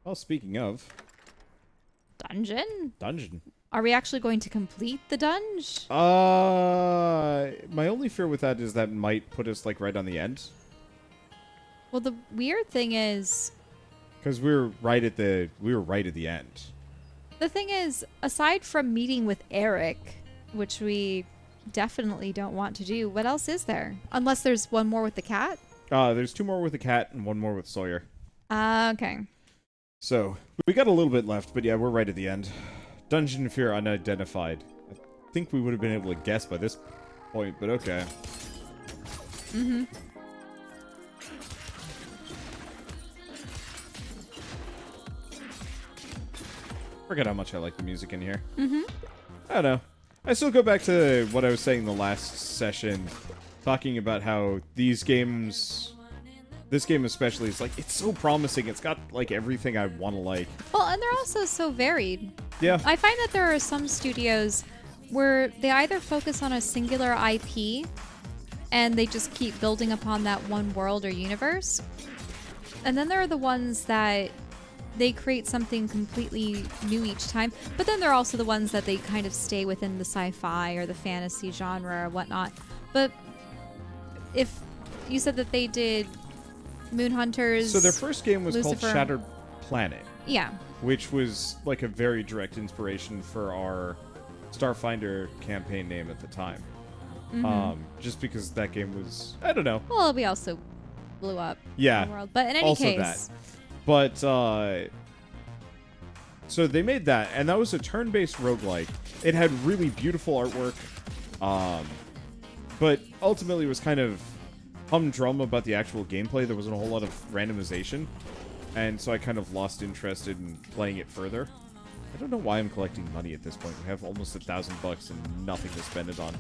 Well, speaking of Dungeon? dungeon. Are we actually going to complete the dunge? My only fear with that is that might put us like right on the end. Well, the weird thing is, Because we were right at the end. the thing is, aside from meeting with Eric, which we definitely don't want to do, what else is there? Unless there's one more with the cat? There's 2 more with the cat and 1 more with Sawyer. Okay. So we got a little bit left, but yeah, we're right at the end. Dungeon fear unidentified. I think we would have been able to guess by this point, but okay. Mm-hmm. Forget how much I like the music in here. Mm-hmm. I don't know. I still go back to what I was saying the last session, talking about how these games, this game especially, is like, it's so promising. It's got like everything I want to like. Well, and they're also so varied. Yeah. I find that there are some studios where they either focus on a singular IP and they just keep building upon that one world or universe. And then there are the ones that they create something completely new each time. But then there are also the ones that they kind of stay within the sci-fi or the fantasy genre or whatnot. But if you said that they did Moon Hunters... So their first game was called Lucifer. Shattered Planet. Yeah. Which was like a very direct inspiration for our Starfinder campaign name at the time. Mm-hmm. Just because that game was, I don't know. Well, we also blew up Yeah. the world. But in any Also case... that. But, so they made that, and that was a turn-based roguelike. It had really beautiful artwork, but ultimately was kind of humdrum about the actual gameplay. There wasn't a whole lot of randomization, and so I kind of lost interest in playing it further. I don't know why I'm collecting money at this point. We have almost $1,000 and nothing to spend it on.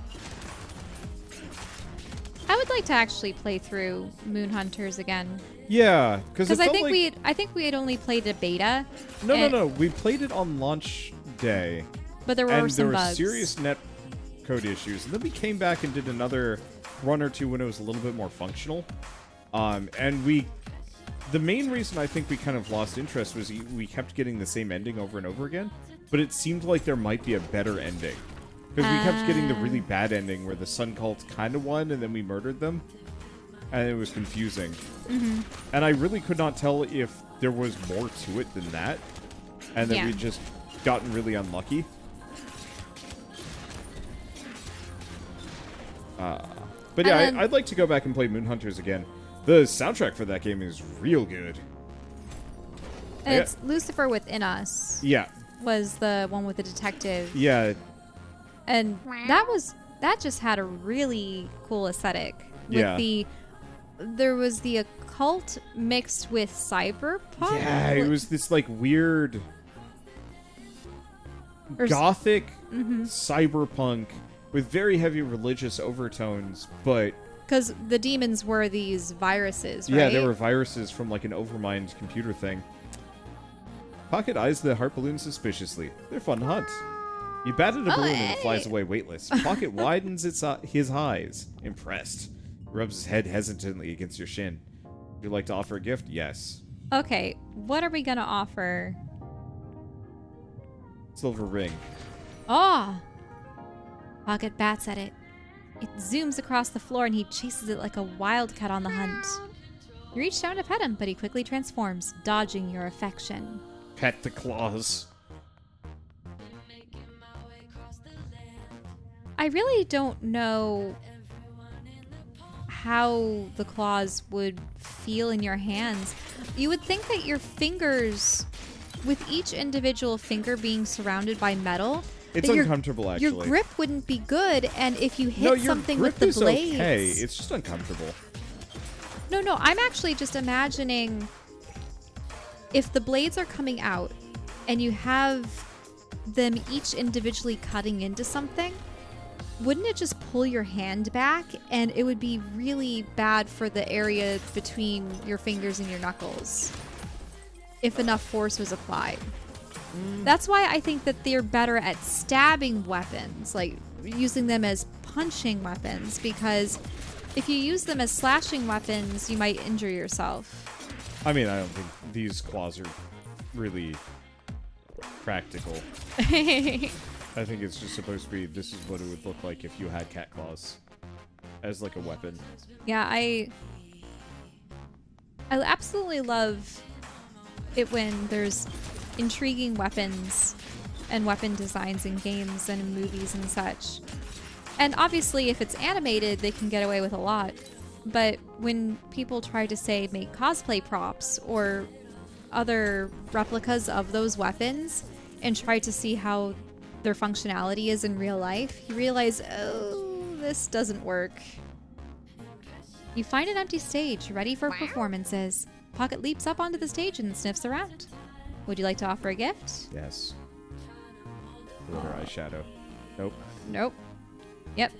I would like to actually play through Moon Hunters again. Yeah, because I think we had only played a beta. No. We played it on launch day. But there were And some there were bugs. serious net code issues. And then we came back and did another run or two when it was a little bit more functional. The main reason I think we kind of lost interest was we kept getting the same ending over and over again. But it seemed like there might be a better ending. Because we kept getting the really bad ending where the Sun Cult kind of won and then we murdered them. And it was confusing. Mm-hmm. And I really could not tell if there was more to it than that. And that we'd just gotten really unlucky. But yeah, I'd like to go back and play Moon Hunters again. The soundtrack for that game is real good. And it's Lucifer Within Us. Yeah. Was the one with the detective. Yeah. And that just had a really cool aesthetic. With there was the occult mixed with cyberpunk. Yeah, it was this like weird gothic cyberpunk with very heavy religious overtones, but because the demons were these viruses, right? Yeah, they were viruses from like an overmind computer thing. Pocket eyes the heart balloon suspiciously. They're fun to hunt. You batted a balloon and it flies away weightless. Pocket widens his eyes, impressed. Rubs his head hesitantly against your shin. Would you like to offer a gift? Yes. Okay, what are we gonna offer? Silver ring. Oh! Pocket bats at it. It zooms across the floor and he chases it like a wildcat on the hunt. You reach down to pet him, but he quickly transforms, dodging your affection. Pet the claws. I really don't know how the claws would feel in your hands. You would think that your fingers, with each individual finger being surrounded by metal, it's uncomfortable, actually. Your grip wouldn't be good, and if you hit something with the blades... okay. It's just uncomfortable. No, I'm actually just imagining if the blades are coming out and you have them each individually cutting into something, wouldn't it just pull your hand back? And it would be really bad for the area between your fingers and your knuckles if enough force was applied. That's why I think that they're better at stabbing weapons, like using them as punching weapons, because if you use them as slashing weapons, you might injure yourself. I mean, I don't think these claws are really practical. I think it's just supposed to be, this is what it would look like if you had cat claws as like a weapon. Yeah, I absolutely love it when there's intriguing weapons and weapon designs in games and in movies and such. And obviously, if it's animated, they can get away with a lot. But when people try to, say, make cosplay props or other replicas of those weapons and try to see how their functionality is in real life, you realize, oh, this doesn't work. You find an empty stage ready for performances. Pocket leaps up onto the stage and sniffs around. Would you like to offer a gift? Yes. Glitter eyeshadow. Nope. Nope. Yep.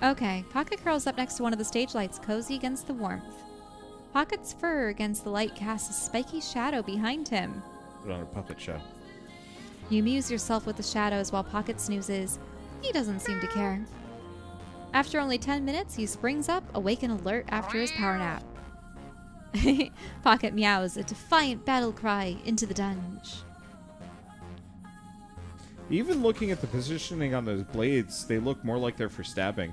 Okay, Pocket curls up next to one of the stage lights, cozy against the warmth. Pocket's fur against the light casts a spiky shadow behind him. Put on a puppet show. You amuse yourself with the shadows while Pocket snoozes. He doesn't seem to care. After only 10 minutes, he springs up, awake and alert after his power nap. Pocket meows a defiant battle cry into the dunj. Even looking at the positioning on those blades, they look more like they're for stabbing.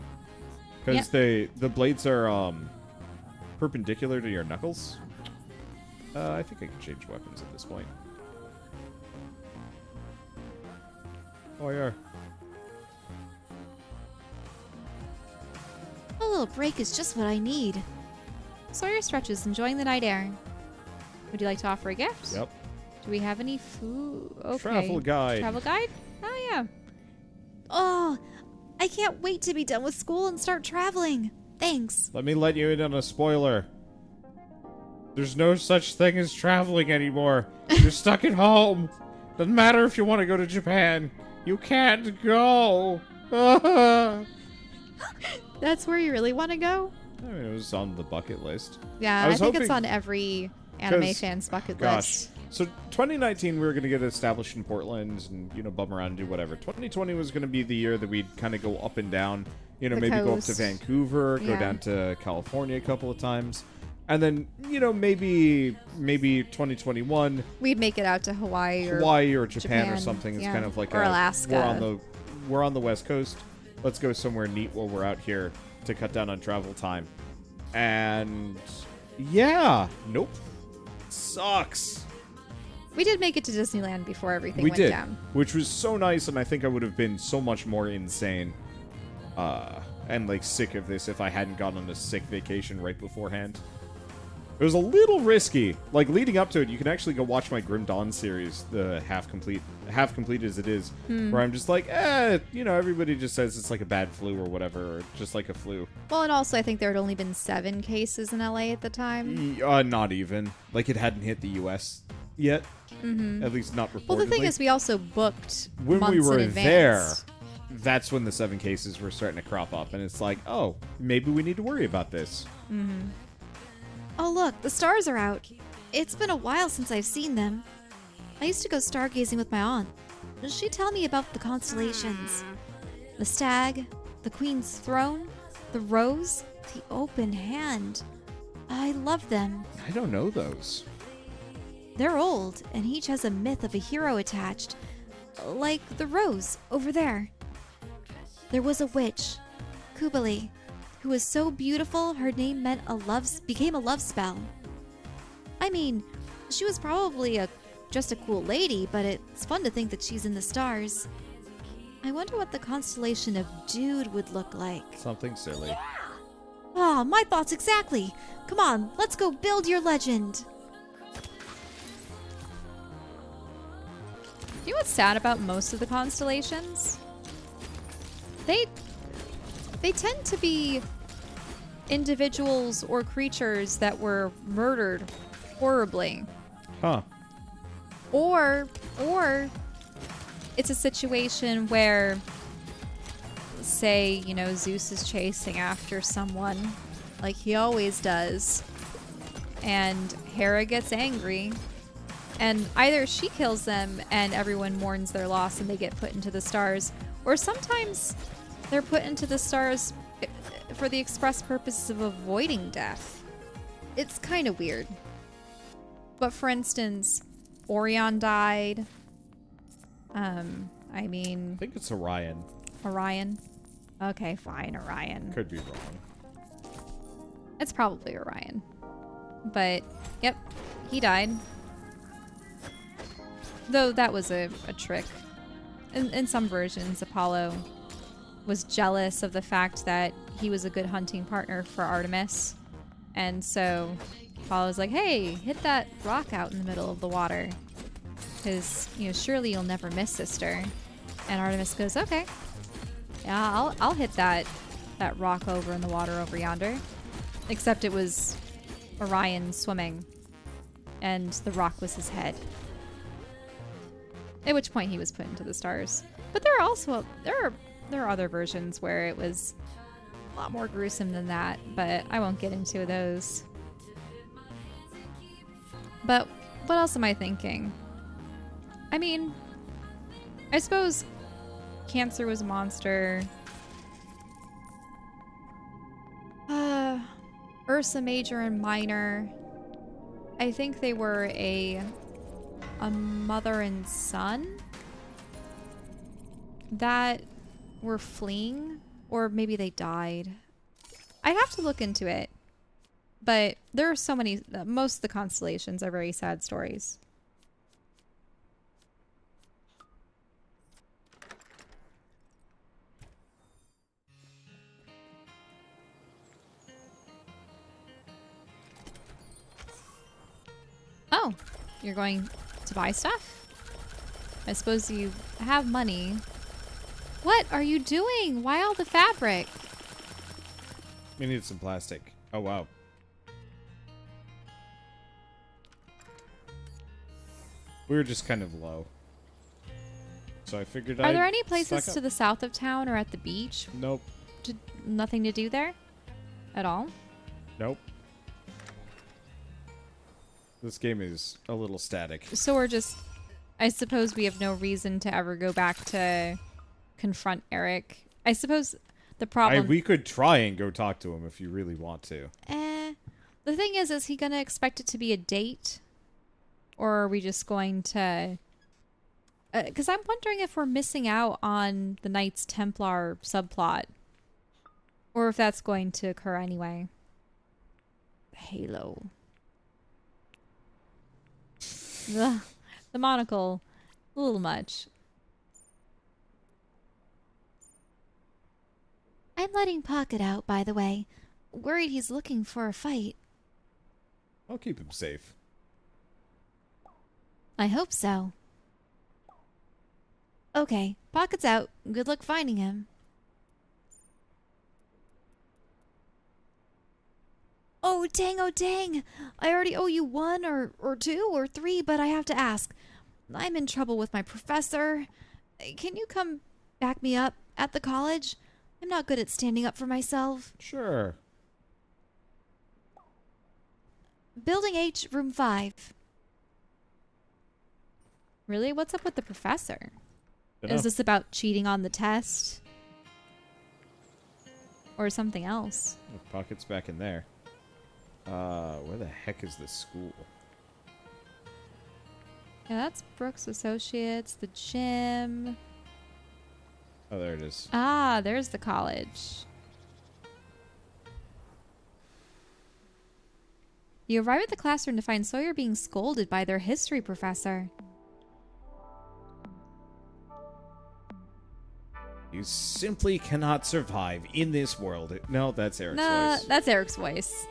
Because the blades are perpendicular to your knuckles. I think I can change weapons at this point. Oh, yeah. A little break is just what I need. Sawyer stretches, enjoying the night air. Would you like to offer a gift? Yep. Do we have any food? Okay. Travel guide. Travel guide? Oh, yeah. Oh, I can't wait to be done with school and start traveling. Thanks. Let me let you in on a spoiler. There's no such thing as traveling anymore. You're stuck at home. Doesn't matter if you want to go to Japan. You can't go. That's where you really want to go? I mean, it was on the bucket list. Yeah, I think it's on every anime fan's bucket list. So 2019, we were going to get established in Portland and, you know, bum around and do whatever. 2020 was going to be the year that we'd kind of go up and down. You know, maybe go up to Vancouver, go down to California a couple of times. And then, you know, maybe 2021. We'd make it out to Hawaii or Japan or something. It's kind of like or Alaska. We're on the West Coast. Let's go somewhere neat while we're out here to cut down on travel time. And yeah, nope. Sucks. We did make it to Disneyland before everything went down. Which was so nice, and I think I would have been so much more insane and like sick of this if I hadn't gone on a sick vacation right beforehand. It was a little risky. Like, leading up to it, you can actually go watch my Grim Dawn series, the half complete as it is, where I'm just like, you know, everybody just says it's like a bad flu or whatever, or just like a flu. Well, and also I think there had only been 7 cases in LA at the time. Not even. Like, it hadn't hit the U.S. yet. At least not reportedly. Well, the thing is, we also booked when months we were in advance. there, that's when the 7 cases were starting to crop up, and it's like, oh, maybe we need to worry about this. Oh, look, the stars are out. It's been a while since I've seen them. I used to go stargazing with my aunt. She'd tell me about the constellations. The stag, the queen's throne, the rose, the open hand. I love them. I don't know those. They're old, and each has a myth of a hero attached. Like the rose over there. There was a witch, Kubali, who was so beautiful her name became a love spell. I mean, she was probably just a cool lady, but it's fun to think that she's in the stars. I wonder what the constellation of Dude would look like. Something silly. Oh, my thoughts exactly. Come on, let's go build your legend. You know what's sad about most of the constellations? They tend to be individuals or creatures that were murdered horribly. Huh. Or it's a situation where, say, you know, Zeus is chasing after someone like he always does, and Hera gets angry, and either she kills them and everyone mourns their loss and they get put into the stars, or sometimes they're put into the stars for the express purpose of avoiding death. It's kind of weird. But for instance, Orion died. I I mean, think it's Orion. Orion. Okay, fine, Orion. Could be wrong. It's probably Orion. But, yep, he died. Though that was a trick. In some versions, Apollo was jealous of the fact that he was a good hunting partner for Artemis. And so Apollo was like, hey, hit that rock out in the middle of the water. Because, you know, surely you'll never miss, sister. And Artemis goes, okay. Yeah, I'll hit that rock over in the water over yonder. Except it was Orion swimming. And the rock was his head. At which point he was put into the stars. But there are also there are other versions where it was a lot more gruesome than that, but I won't get into those. But what else am I thinking? I mean, I suppose Cancer was a monster. Ursa Major and Minor. I think they were a mother and son that were fleeing, or maybe they died. I'd have to look into it, but there are so many. Most of the constellations are very sad stories. Oh, you're going to buy stuff? I suppose you have money. What are you doing? Why all the fabric? We need some plastic. Oh, wow. We were just kind of low. So I figured Are I'd there any stock places up. to the south of town or at the beach? Nope. Nothing to do there? At all? Nope. This game is a little static. So we're just... I suppose we have no reason to ever go back to confront Eric. I suppose the problem... We could try and go talk to him if you really want to. The thing is he going to expect it to be a date? Or are we just going to... Because I'm wondering if we're missing out on the Knights Templar subplot. Or if that's going to occur anyway. Halo. The monocle, a little much. I'm letting Pocket out, by the way. Worried he's looking for a fight. I'll keep him safe. I hope so. Okay, Pocket's out. Good luck finding him. Oh, dang. I already owe you 1 or 2 or 3, but I have to ask. I'm in trouble with my professor. Can you come back me up at the college? I'm not good at standing up for myself. Sure. Building H, room 5. Really? What's up with the professor? Is this about cheating on the test? Or something else? The Pocket's back in there. Where the heck is this school? Yeah, that's Brooks Associates, the gym. Oh, there it is. Ah, there's the college. You arrive at the classroom to find Sawyer being scolded by their history professor. You simply cannot survive in this world. No, that's Eric's Nah, voice. that's Eric's voice.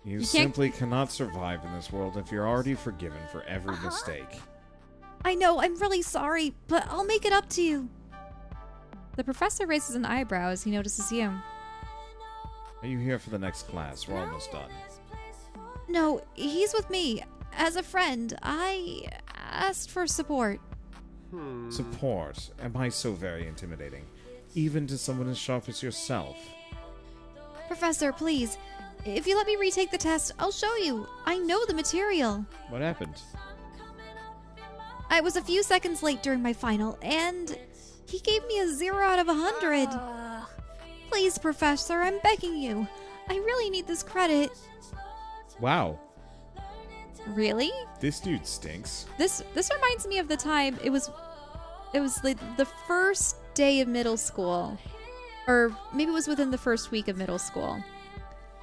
You can't- simply cannot survive in this world if you're already forgiven for every mistake. I know, I'm really sorry, but I'll make it up to you. The professor raises an eyebrow as he notices you. Are you here for the next class? We're almost done. No, he's with me. As a friend, I asked for support. Support? Am I so very intimidating? Even to someone as sharp as yourself? Professor, please. If you let me retake the test, I'll show you. I know the material. What happened? I was a few seconds late during my final, and he gave me a 0 out of 100. Please, Professor, I'm begging you. I really need this credit. Wow. Really? This dude stinks. This reminds me of the time it was like the first day of middle school, or maybe it was within the first week of middle school.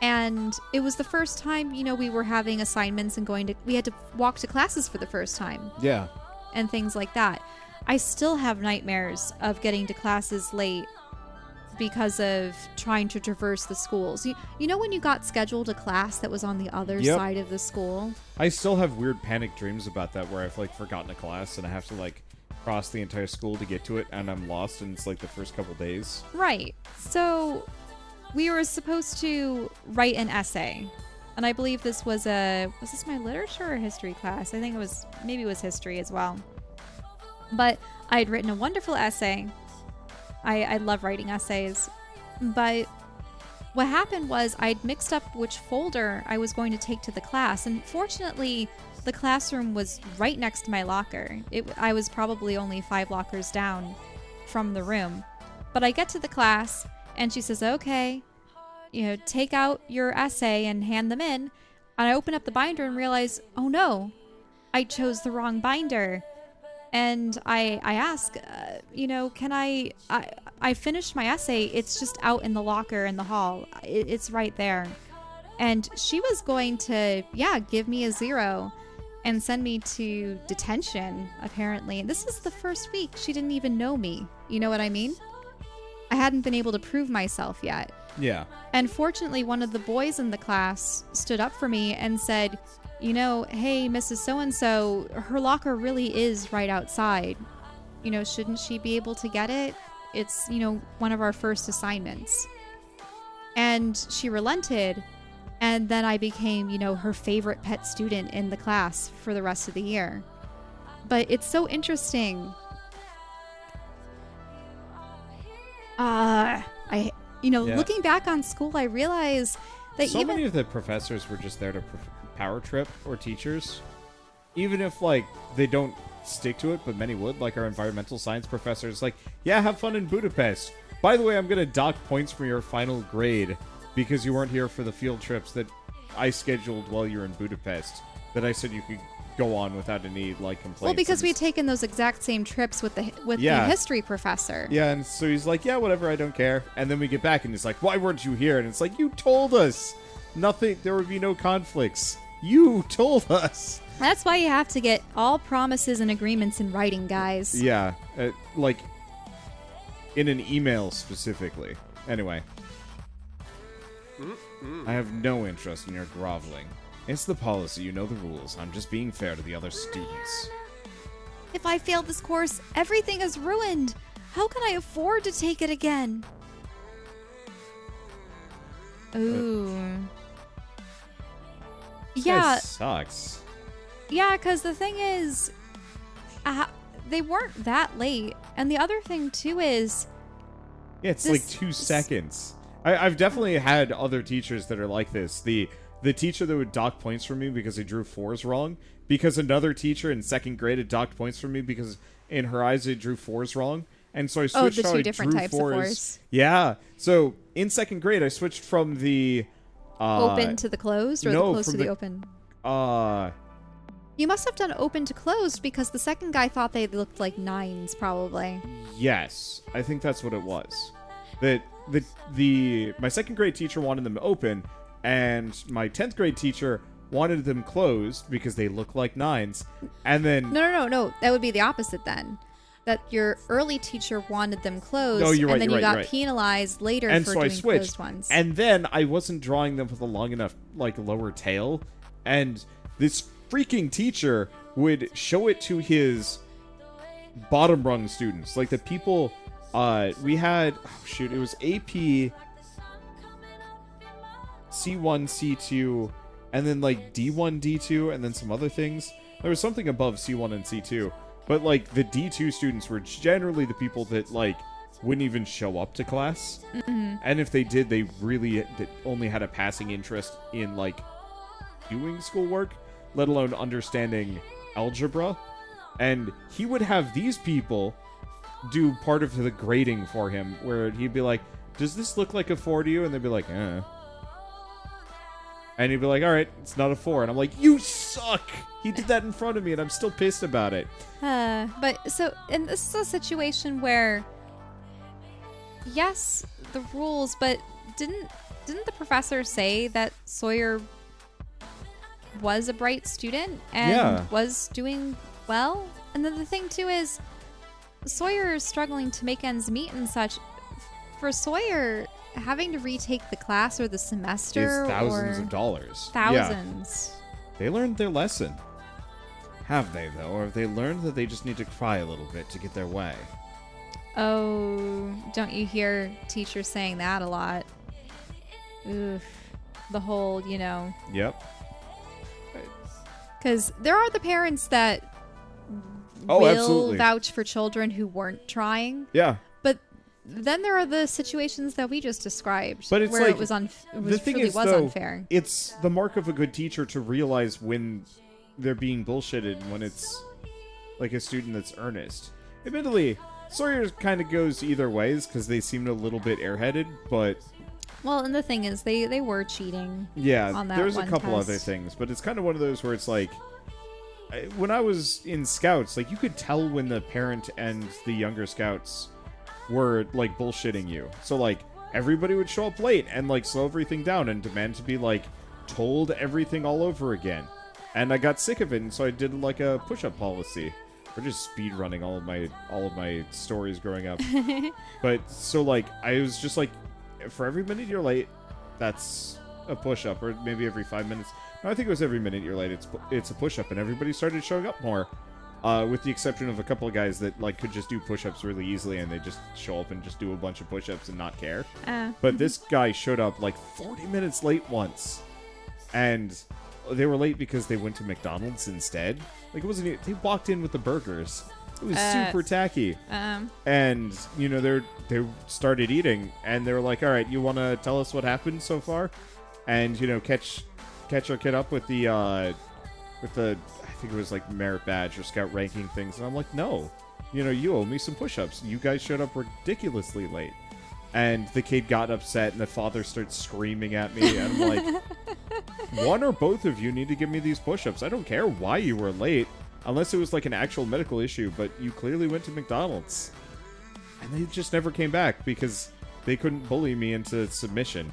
And it was the first time, we were having assignments and we had to walk to classes for the first time. Yeah. And things like that. I still have nightmares of getting to classes late because of trying to traverse the schools. You know when you got scheduled a class that was on the other side of the school? I still have weird panic dreams about that where I've forgotten a class and I have to cross the entire school to get to it and I'm lost and it's the first couple days. Right. So we were supposed to write an essay. And I believe this was this my literature or history class? I think maybe it was history as well. But I had written a wonderful essay. I love writing essays. But what happened was I'd mixed up which folder I was going to take to the class. And fortunately, the classroom was right next to my locker. I was probably only 5 lockers down from the room. But I get to the class and she says, okay, take out your essay and hand them in. And I open up the binder and realize, oh no, I chose the wrong binder. And I ask, can I finished my essay. It's just out in the locker in the hall. It's right there. And she was going to, give me a 0 and send me to detention, apparently. And this is the first week. She didn't even know me. You know what I mean? I hadn't been able to prove myself yet. Yeah. And fortunately, one of the boys in the class stood up for me and said, hey, Mrs. So-and-so, her locker really is right outside. Shouldn't she be able to get it? It's, one of our first assignments. And she relented. And then I became, her favorite pet student in the class for the rest of the year. But it's so interesting. Looking back on school, I realized that so many of the professors were just there to power trip, or teachers. Even if, they don't stick to it, but many would, our environmental science professors, have fun in Budapest. By the way, I'm going to dock points from your final grade because you weren't here for the field trips that I scheduled while you were in Budapest, that I said you could go on without any, complaints. Well, because we'd taken those exact same trips with the history professor. Yeah, and so he's like, yeah, whatever, I don't care. And then we get back, and he's like, why weren't you here? And it's like, you told us. Nothing, there would be no conflicts. You told us. That's why you have to get all promises and agreements in writing, guys. Yeah, in an email specifically. Anyway. I have no interest in your groveling. It's the policy, you know the rules. I'm just being fair to the other students. If I fail this course, everything is ruined. How can I afford to take it again? Ooh. That sucks. Yeah, because the thing is, they weren't that late. And the other thing, too, is... Yeah, it's 2 seconds. I've definitely had other teachers that are like this. The teacher that would dock points from me because I drew 4s wrong, because another teacher in 2nd grade had docked points from me because in her eyes I drew 4s wrong. And so I switched the how two I different drew types 4s. of 4s. Yeah. So in 2nd grade I switched from the... open to the closed, or the closed to the open? You must have done open to closed because the second guy thought they looked like 9s, probably. Yes, I think that's what it was. That my 2nd grade teacher wanted them open, and my 10th grade teacher wanted them closed because they look like 9s. And then No. That would be the opposite then. That your early teacher wanted them closed, you're right, and then you're you right, got penalized later and for so doing I switched. closed ones. And then I wasn't drawing them with a long enough lower tail, and this freaking teacher would show it to his bottom rung students, the people. We had it was AP C1, C2, and then D1, D2, and then some other things. There was something above C1 and C2. But, the D2 students were generally the people that, wouldn't even show up to class. Mm-hmm. And if they did, they really only had a passing interest in, doing schoolwork, let alone understanding algebra. And he would have these people do part of the grading for him, where he'd be like, does this look like a 4 to you? And they'd be like, eh. And he'd be like, all right, it's not a 4. And I'm like, you suck. He did that in front of me, and I'm still pissed about it. And this is a situation where, yes, the rules, but didn't the professor say that Sawyer was a bright student and was doing well? And then the thing too is, Sawyer is struggling to make ends meet and such. For Sawyer, having to retake the class or the semester is thousands of dollars. Thousands. Yeah. They learned their lesson. Have they, though? Or have they learned that they just need to cry a little bit to get their way? Oh, don't you hear teachers saying that a lot? Oof. The whole, Yep. Because there are the parents that will absolutely vouch for children who weren't trying. Yeah. But then there are the situations that we just described, but it's where like, it was the thing truly is, was though, unfair. It's the mark of a good teacher to realize when they're being bullshitted and when it's like a student that's earnest. Admittedly, Sawyer kind of goes either ways because they seemed a little bit airheaded, but... Well, and the thing is, they were cheating. Yeah, on that there's a couple test. other things, but it's kind of one of those where it's like... When I was in Scouts, like, you could tell when the parent and the younger Scouts were, like, bullshitting you. So, like, everybody would show up late and, like, slow everything down and demand to be, like, told everything all over again. And I got sick of it, and so I did, like, a push-up policy. Or just speed running all of my stories growing up. But, so, like, I was just, like, for every minute you're late, that's a push-up. Or maybe every 5 minutes. No, I think it was every minute you're late, it's a push-up. And everybody started showing up more. With the exception of a couple of guys that like could just do push-ups really easily, and they just show up and just do a bunch of push-ups and not care. But this guy showed up like 40 minutes late once, and they were late because they went to McDonald's instead. Like, it wasn't. They walked in with the burgers. It was super tacky. And they started eating, and they were like, "All right, you want to tell us what happened so far?" And catch our kid up with the I think it was like merit badge or scout ranking things, and I'm like, no, you owe me some push-ups. You guys showed up ridiculously late. And the kid got upset, and the father starts screaming at me, and I'm like, one or both of you need to give me these push-ups. I don't care why you were late, unless it was like an actual medical issue, but you clearly went to McDonald's. And they just never came back because they couldn't bully me into submission.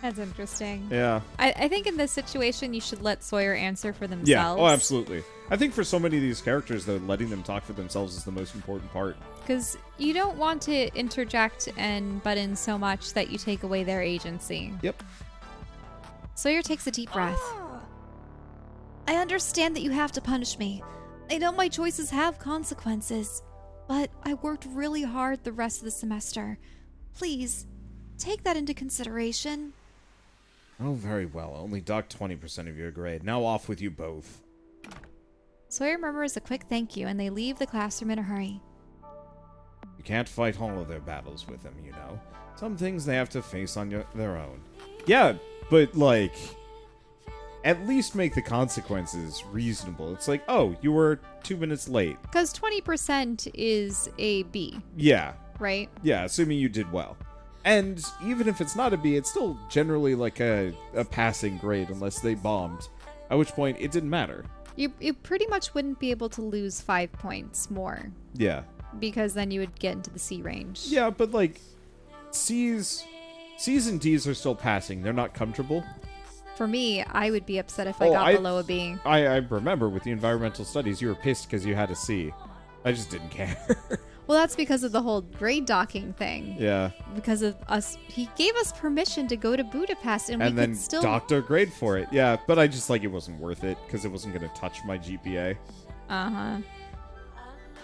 That's interesting. Yeah. I think in this situation, you should let Sawyer answer for themselves. Yeah, oh, absolutely. I think for so many of these characters, though, letting them talk for themselves is the most important part. Because you don't want to interject and butt in so much that you take away their agency. Yep. Sawyer takes a deep breath. I understand that you have to punish me. I know my choices have consequences, but I worked really hard the rest of the semester. Please, take that into consideration. Oh, very well. Only docked 20% of your grade. Now off with you both. Sawyer murmurs a quick thank you, and they leave the classroom in a hurry. You can't fight all of their battles with them, Some things they have to face on their own. Yeah, but, like, at least make the consequences reasonable. It's like, oh, you were 2 minutes late. Because 20% is a B. Yeah. Right? Yeah, assuming you did well. And even if it's not a B, it's still generally like a passing grade unless they bombed. At which point, it didn't matter. You pretty much wouldn't be able to lose 5 points more. Yeah. Because then you would get into the C range. Yeah, but like, C's and D's are still passing. They're not comfortable. For me, I would be upset if I got below a B. I remember with the environmental studies, you were pissed because you had a C. I just didn't care. Well, that's because of the whole grade docking thing. Yeah. Because of us, he gave us permission to go to Budapest, and we then could still docked our grade for it. Yeah, but I just it wasn't worth it because it wasn't going to touch my GPA.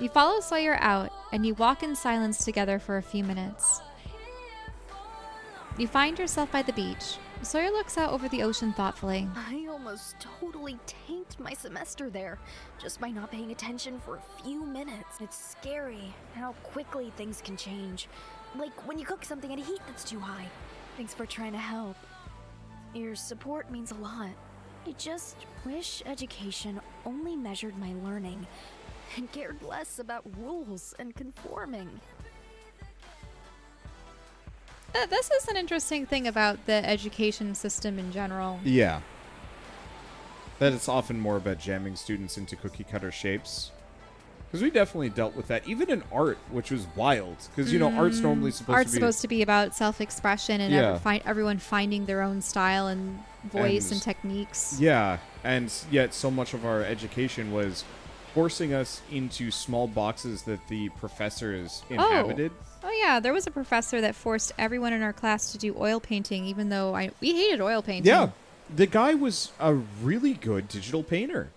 You follow Sawyer out, and you walk in silence together for a few minutes. You find yourself by the beach. Sawyer looks out over the ocean thoughtfully. I almost totally tanked my semester there, just by not paying attention for a few minutes. It's scary how quickly things can change. Like when you cook something at a heat that's too high. Thanks for trying to help. Your support means a lot. I just wish education only measured my learning and cared less about rules and conforming. This is an interesting thing about the education system in general. Yeah. That it's often more about jamming students into cookie cutter shapes. Because we definitely dealt with that, even in art, which was wild. Because, art's normally supposed to be about self-expression and everyone finding their own style and voice and techniques. Yeah, and yet so much of our education was forcing us into small boxes that the professors inhabited. Oh yeah, there was a professor that forced everyone in our class to do oil painting, even though we hated oil painting. Yeah, the guy was a really good digital painter,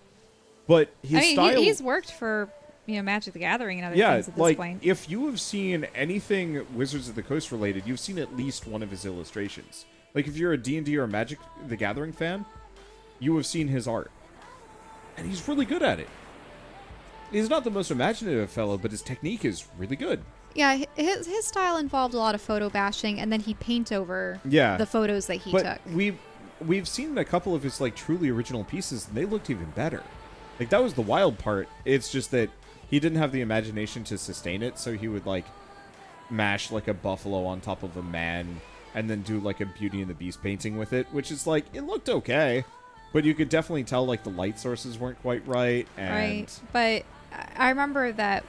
but his style... he's worked for Magic the Gathering and other things at this point. If you have seen anything Wizards of the Coast related, you've seen at least one of his illustrations. Like if you're a D&D or a Magic the Gathering fan, you have seen his art, and he's really good at it. He's not the most imaginative fellow, but his technique is really good. Yeah, his style involved a lot of photo bashing, and then he'd paint over the photos that he took. We've seen a couple of his truly original pieces, and they looked even better. Like that was the wild part. It's just that he didn't have the imagination to sustain it, so he would mash a buffalo on top of a man, and then do a Beauty and the Beast painting with it, which is it looked okay, but you could definitely tell the light sources weren't quite right. Right, but I remember that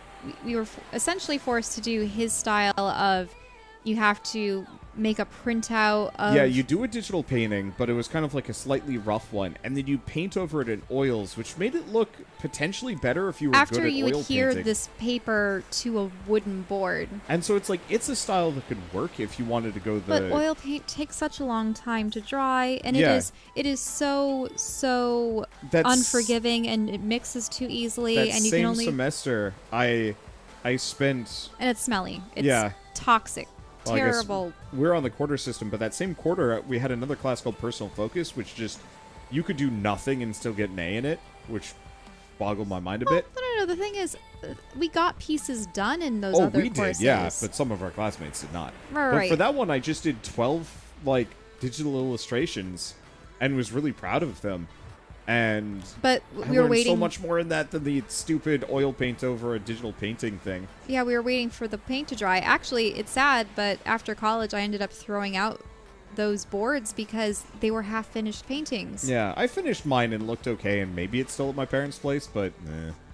we were essentially forced to do his style of you have to make a printout of... Yeah, you do a digital painting, but it was kind of a slightly rough one, and then you paint over it in oils, which made it look potentially better if you were after good at you oil adhere painting. this paper to a wooden board. And so it's a style that could work if you wanted to go the... But oil paint takes such a long time to dry, and it is so unforgiving, and it mixes too easily, that and you same can only... semester, I spent... And it's smelly. It's toxic. Well, Terrible. We're on the quarter system, but that same quarter, we had another class called Personal Focus, which just, you could do nothing and still get an A in it, which boggled my mind a bit. No. The thing is, we got pieces done in those other courses. We did, yeah, but some of our classmates did not. Right. But for that one, I just did 12, digital illustrations and was really proud of them. But we were waiting so much more in that than the stupid oil paint over a digital painting thing. Yeah, we were waiting for the paint to dry. Actually, it's sad, but after college, I ended up throwing out those boards because they were half-finished paintings. Yeah, I finished mine and looked okay, and maybe it's still at my parents' place, but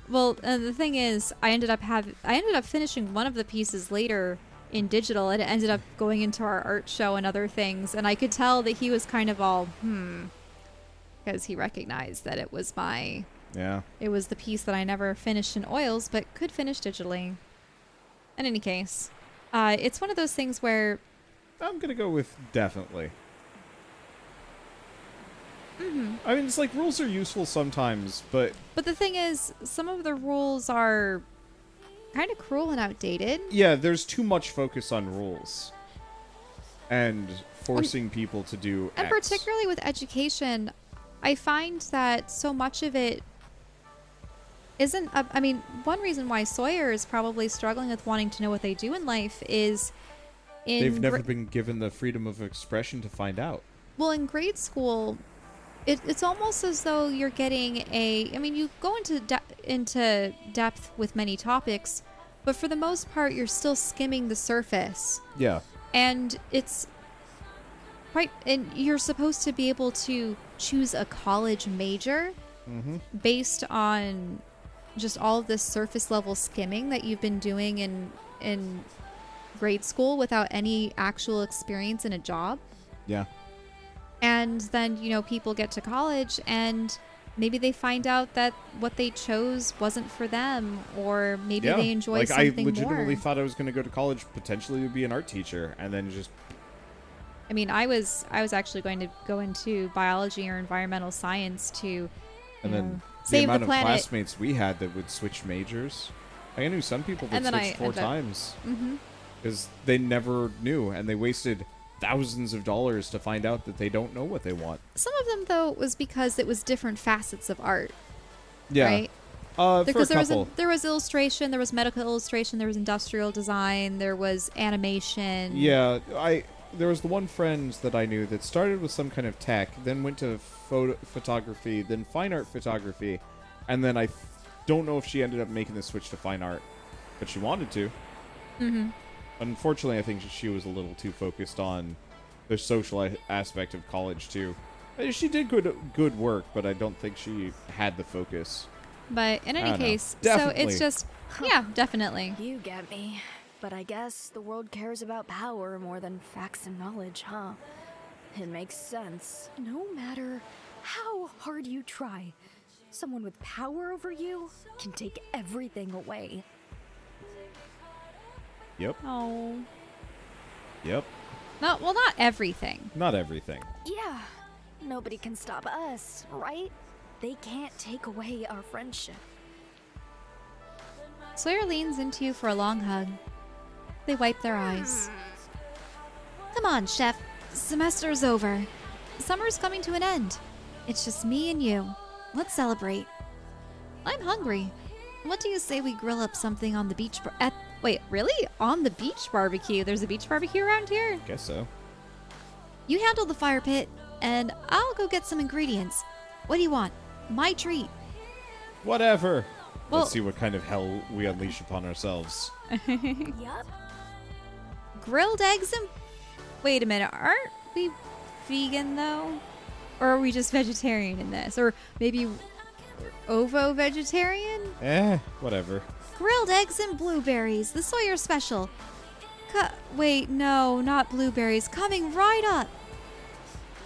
Well, the thing is, I ended up finishing one of the pieces later in digital, and it ended up going into our art show and other things, and I could tell that he was kind of all because he recognized that it was it was the piece that I never finished in oils but could finish digitally. In any case, it's one of those things where I'm gonna go with definitely. Mm-hmm. I mean, it's rules are useful sometimes, but the thing is, some of the rules are kind of cruel and outdated. Yeah, there's too much focus on rules and forcing people to do and X. Particularly with education, I find that so much of it isn't... one reason why Sawyer is probably struggling with wanting to know what they do in life is... They've never been given the freedom of expression to find out. Well, in grade school, it's almost as though you're getting you go into depth with many topics, but for the most part, you're still skimming the surface. Yeah. And it's... and you're supposed to be able to choose a college major based on just all of this surface level skimming that you've been doing in grade school without any actual experience in a job. Yeah. And then, people get to college and maybe they find out that what they chose wasn't for them, or maybe they enjoy something more. I legitimately thought I was going to go to college potentially to be an art teacher, and then just... I was actually going to go into biology or environmental science to save the amount the planet. Of classmates we had that would switch majors. I knew some people that switched 4 times because they never knew, and they wasted thousands of dollars to find out that they don't know what they want. Some of them, though, was because it was different facets of art. Yeah. Right? Because there was illustration, there was medical illustration, there was industrial design, there was animation. Yeah, there was the one friend that I knew that started with some kind of tech, then went to photography, then fine art photography, and then I don't know if she ended up making the switch to fine art, but she wanted to. Unfortunately, I think she was a little too focused on the social aspect of college too. She did good work, but I don't think she had the focus. But in I any don't know. case, Definitely. so it's just, yeah, definitely. You get me. But I guess the world cares about power more than facts and knowledge, huh? It makes sense. No matter how hard you try, someone with power over you can take everything away. Yep. Oh. Yep. No, well, not everything. Not everything. Yeah, nobody can stop us, right? They can't take away our friendship. Sawyer leans into you for a long hug. They wipe their eyes. Come on, Chef. Semester's over. Summer's coming to an end. It's just me and you. Let's celebrate. I'm hungry. What do you say we grill up something on the beach wait, really? On the beach barbecue? There's a beach barbecue around here? Guess so. You handle the fire pit, and I'll go get some ingredients. What do you want? My treat. Whatever. Well- Let's see what kind of hell we unleash upon ourselves. Yup. Grilled eggs and... Wait a minute, aren't we vegan, though? Or are we just vegetarian in this? Or maybe ovo-vegetarian? Whatever. Grilled eggs and blueberries, the Sawyer special. Wait, no, not blueberries. Coming right up.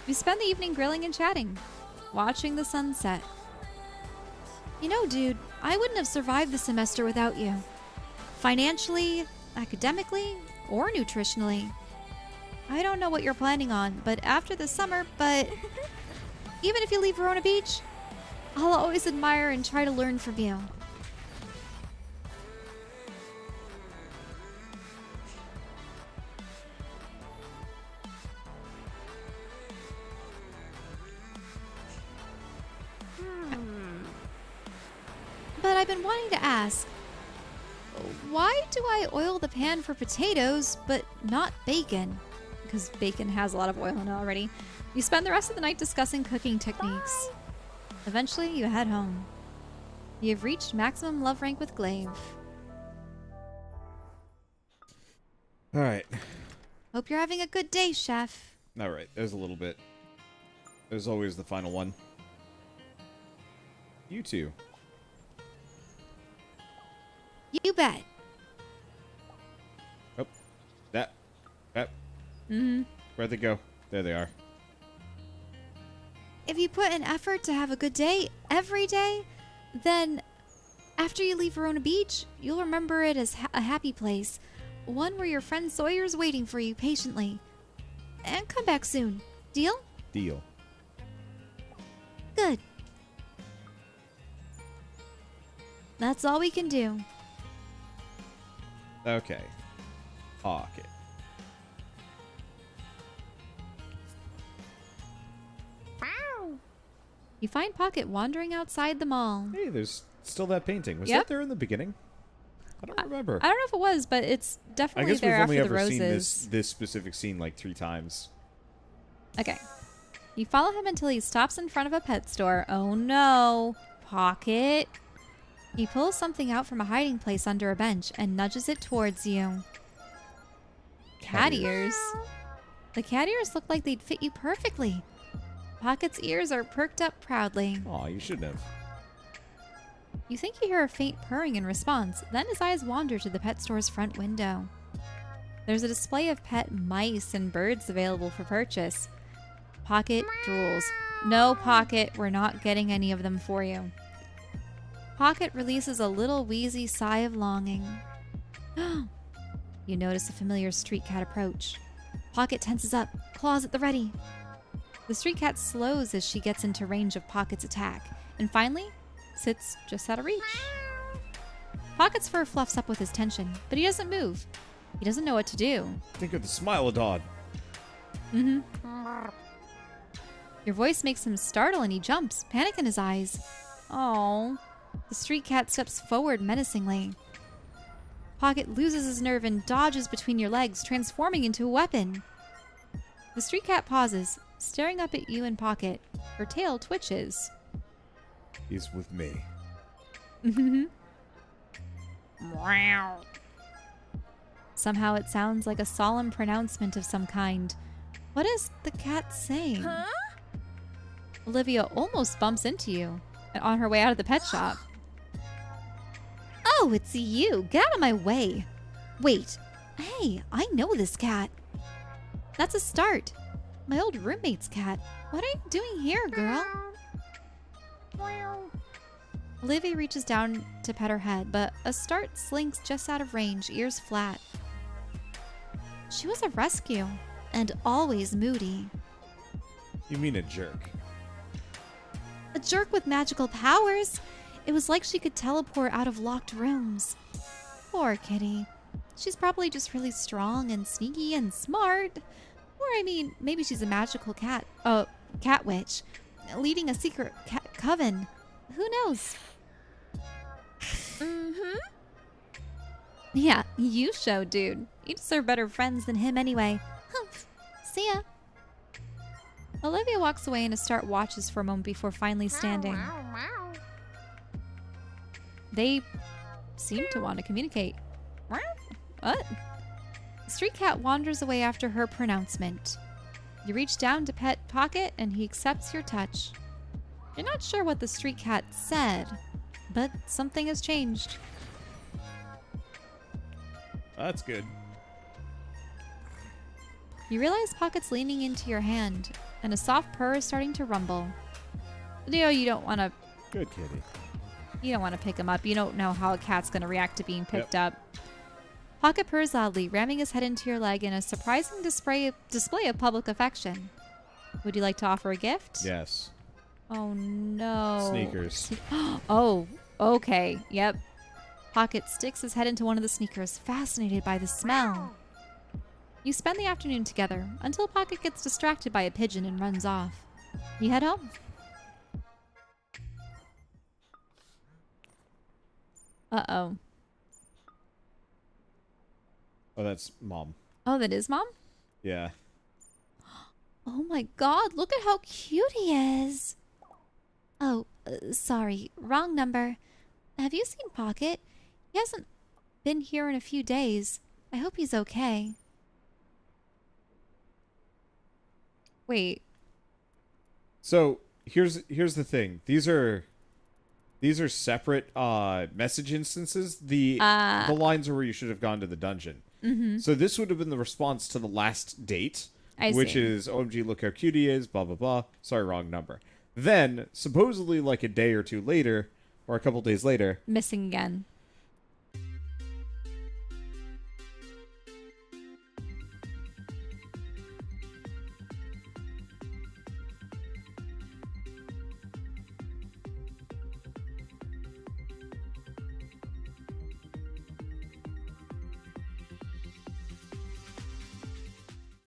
We spend the evening grilling and chatting, watching the sunset. You know, dude, I wouldn't have survived the semester without you. Financially, academically, or nutritionally. I don't know what you're planning on, but after the summer, even if you leave Verona Beach, I'll always admire and try to learn from you. But I've been wanting to ask, why do I oil the pan for potatoes, but not bacon? Because bacon has a lot of oil in it already. You spend the rest of the night discussing cooking techniques. Eventually, you head home. You've reached maximum love rank with Glaive. Alright. Hope you're having a good day, Chef. Alright, there's a little bit. There's always the final one. You two. You bet. Oh. That. Mm-hmm. Where'd they go? There they are. If you put an effort to have a good day every day, then after you leave Verona Beach, you'll remember it as a happy place. One where your friend Sawyer's waiting for you patiently. And come back soon. Deal? Deal. Good. That's all we can do. Okay. Pocket. You find Pocket wandering outside the mall. Hey, there's still that painting. Was Yep. that there in the beginning? I don't remember. I don't know if it was, but it's I definitely guess we've there only after the ever roses. seen this specific scene like 3 times. Okay. You follow him until he stops in front of a pet store. Oh no. Pocket. He pulls something out from a hiding place under a bench and nudges it towards you. Cat ears. The cat ears look like they'd fit you perfectly. Pocket's ears are perked up proudly. Aw, you shouldn't have. You think you hear a faint purring in response, then his eyes wander to the pet store's front window. There's a display of pet mice and birds available for purchase. Pocket drools. No, Pocket, we're not getting any of them for you. Pocket releases a little wheezy sigh of longing. You notice a familiar street cat approach. Pocket tenses up, claws at the ready. The street cat slows as she gets into range of Pocket's attack, and finally sits just out of reach. Pocket's fur fluffs up with his tension, but he doesn't move. He doesn't know what to do. Think of the Smilodon. Mm-hmm. Your voice makes him startle and he jumps, panic in his eyes. Oh. The street cat steps forward menacingly. Pocket loses his nerve and dodges between your legs, transforming into a weapon. The street cat pauses, staring up at you and Pocket. Her tail twitches. He's with me. Somehow it sounds like a solemn pronouncement of some kind. What is the cat saying? Huh? Olivia almost bumps into you on her way out of the pet shop. Oh, it's you. Get out of my way. Wait. Hey, I know this cat. That's a start. My old roommate's cat. What are you doing here, girl? Olivia reaches down to pet her head, but a start slinks just out of range, ears flat. She was a rescue, and always moody. You mean a jerk? A jerk with magical powers. It was like she could teleport out of locked rooms. Poor kitty. She's probably just really strong and sneaky and smart. Or, I mean, maybe she's a magical cat witch, leading a secret cat coven. Who knows? Mm-hmm. Yeah, you show, dude. You deserve better friends than him anyway. Humph. See ya. Olivia walks away and a start watches for a moment before finally standing. They seem to want to communicate. What? The street cat wanders away after her pronouncement. You reach down to pet Pocket and he accepts your touch. You're not sure what the street cat said, but something has changed. That's good. You realize Pocket's leaning into your hand, and a soft purr is starting to rumble. You don't want to. Good kitty. You don't want to pick him up. You don't know how a cat's going to react to being picked Yep. up. Pocket purrs loudly, ramming his head into your leg in a surprising display of public affection. Would you like to offer a gift? Yes. Oh no. Sneakers. Oh, okay. Yep. Pocket sticks his head into one of the sneakers, fascinated by the smell. You spend the afternoon together until Pocket gets distracted by a pigeon and runs off. You head home. Uh-oh. Oh, that's Mom. Oh, that is Mom? Yeah. Oh my god, look at how cute he is. Oh, sorry, wrong number. Have you seen Pocket? He hasn't been here in a few days. I hope he's okay. Wait. So here's the thing. These are separate message instances. The lines are where you should have gone to the dungeon. Mm-hmm. So this would have been the response to the last date, I which see. is OMG, look how cute he is, blah blah blah. Sorry, wrong number. Then supposedly like a day or two later, or a couple days later, Missing again.